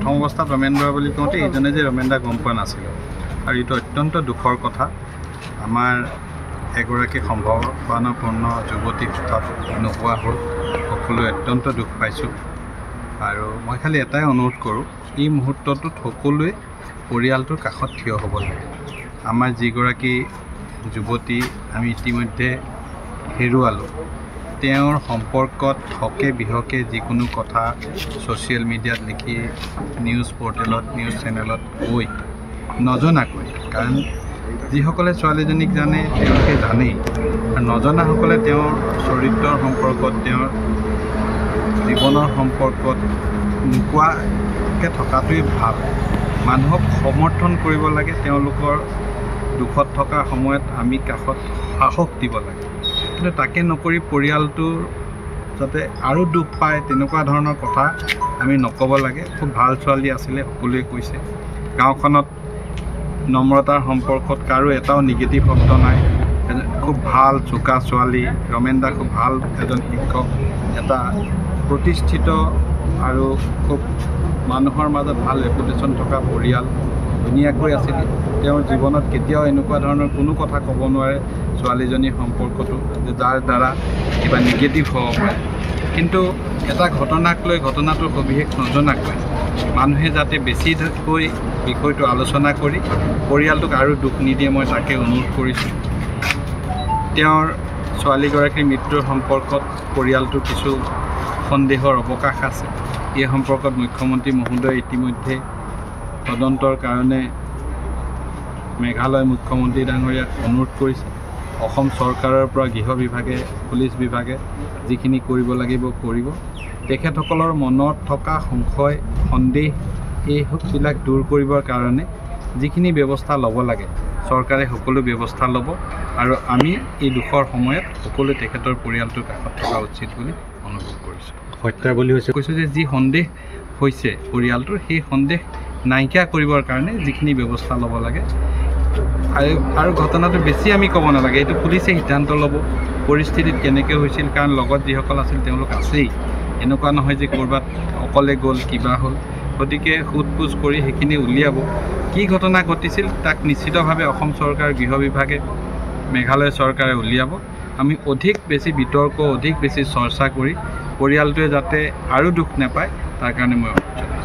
প্ৰথম অৱস্থাত ৰমেন বৰা বুলি কওঁতে এইজনে যে ৰমেন দা গম পোৱা নাছিলোঁ আৰু এইটো অত্যন্ত দুখৰ কথা। আমাৰ এগৰাকী সম্ভাৱনাপূৰ্ণ যুৱতী হঠাৎ নোহোৱা হ'ল, সকলোৱে অত্যন্ত দুখ পাইছোঁ। আৰু মই খালি এটাই অনুৰোধ কৰোঁ, এই মুহূৰ্তটোত সকলোৱে পৰিয়ালটোৰ কাষত থিয় হ'ব লাগে। আমাৰ যিগৰাকী যুৱতী আমি ইতিমধ্যে হেৰুৱালোঁ, তেওঁৰ সম্পৰ্কত হকে বিহকে যিকোনো কথা ছ'চিয়েল মিডিয়াত লিখি নিউজ পৰ্টেলত নিউজ চেনেলত কৈ নজনাকৈ, কাৰণ যিসকলে ছোৱালীজনীক জানে তেওঁলোকে জানেই, আৰু নজনাসকলে তেওঁৰ চৰিত্ৰৰ সম্পৰ্কত তেওঁৰ জীৱনৰ সম্পৰ্কত নোকোৱাকৈ থকাটোৱেই ভাল। মানুহক সমৰ্থন কৰিব লাগে, তেওঁলোকৰ দুখত থকা সময়ত আমি কাষত সাহস দিব লাগে, কিন্তু তাকে নকৰি পৰিয়ালটোৰ যাতে আৰু দুখ পায় তেনেকুৱা ধৰণৰ কথা আমি নক'ব লাগে। খুব ভাল ছোৱালী আছিলে, সকলোৱে কৈছে। গাঁওখনত নম্ৰতাৰ সম্পৰ্কত কাৰো এটাও নিগেটিভ শব্দ নাই। খুব ভাল চোকা ছোৱালী। ৰমেন দা খুব ভাল এজন শিক্ষক, এটা প্ৰতিষ্ঠিত আৰু খুব মানুহৰ মাজত ভাল ৰেপুটেশ্যন থকা পৰিয়াল, ধুনীয়াকৈ আছিল। তেওঁৰ জীৱনত কেতিয়াও এনেকুৱা ধৰণৰ কোনো কথা ক'ব নোৱাৰে ছোৱালীজনীৰ সম্পৰ্কটো যে যাৰ দ্বাৰা কিবা নিগেটিভ হ'ব পাৰে। কিন্তু এটা ঘটনাক লৈ ঘটনাটোৰ সবিশেষ নজনাকৈ মানুহে যাতে বেছিকৈ বিষয়টো আলোচনা কৰি পৰিয়ালটোক আৰু দুখ নিদিয়ে, মই তাকে অনুৰোধ কৰিছোঁ। তেওঁৰ ছোৱালীগৰাকীৰ মৃত্যুৰ সম্পৰ্কত পৰিয়ালটোৰ কিছু সন্দেহৰ অৱকাশ আছে। এই সম্পৰ্কত মুখ্যমন্ত্ৰী মহোদয়ে ইতিমধ্যে তদন্তৰ কাৰণে মেঘালয় মুখ্যমন্ত্ৰী ডাঙৰীয়াক অনুৰোধ কৰিছে। অসম চৰকাৰৰ পৰা গৃহ বিভাগে, পুলিচ বিভাগে যিখিনি কৰিব লাগিব কৰিব। তেখেতসকলৰ মনত থকা সংশয়, সন্দেহ এইবিলাক দূৰ কৰিবৰ কাৰণে যিখিনি ব্যৱস্থা ল'ব লাগে চৰকাৰে সকলো ব্যৱস্থা ল'ব, আৰু আমি এই দুখৰ সময়ত সকলোৱে তেখেতৰ পৰিয়ালটোৰ কাষত থকা উচিত বুলি অনুভৱ কৰিছোঁ। হত্যা বুলি কৈছোঁ যে যি সন্দেহ হৈছে পৰিয়ালটোৰ, সেই সন্দেহ নাইকিয়া কৰিবৰ কাৰণে যিখিনি ব্যৱস্থা ল'ব লাগে। আৰু ঘটনাটো বেছি আমি ক'ব নালাগে, এইটো পুলিচে সিদ্ধান্ত ল'ব পৰিস্থিতিত কেনেকৈ হৈছিল, কাৰণ লগত যিসকল আছিল তেওঁলোক আছেই। এনেকুৱা নহয় যে ক'ৰবাত অকলে গ'ল কিবা হ'ল। গতিকে সোধ পোছ কৰি সেইখিনি উলিয়াব। কি ঘটনা ঘটিছিল তাক নিশ্চিতভাৱে অসম চৰকাৰ, গৃহ বিভাগে, মেঘালয় চৰকাৰে উলিয়াব। আমি অধিক বেছি বিতৰ্ক, অধিক বেছি চৰ্চা কৰি পৰিয়ালটোৱে যাতে আৰু দুখ নাপায় তাৰ কাৰণে মই অনুৰোধ জনাইছোঁ।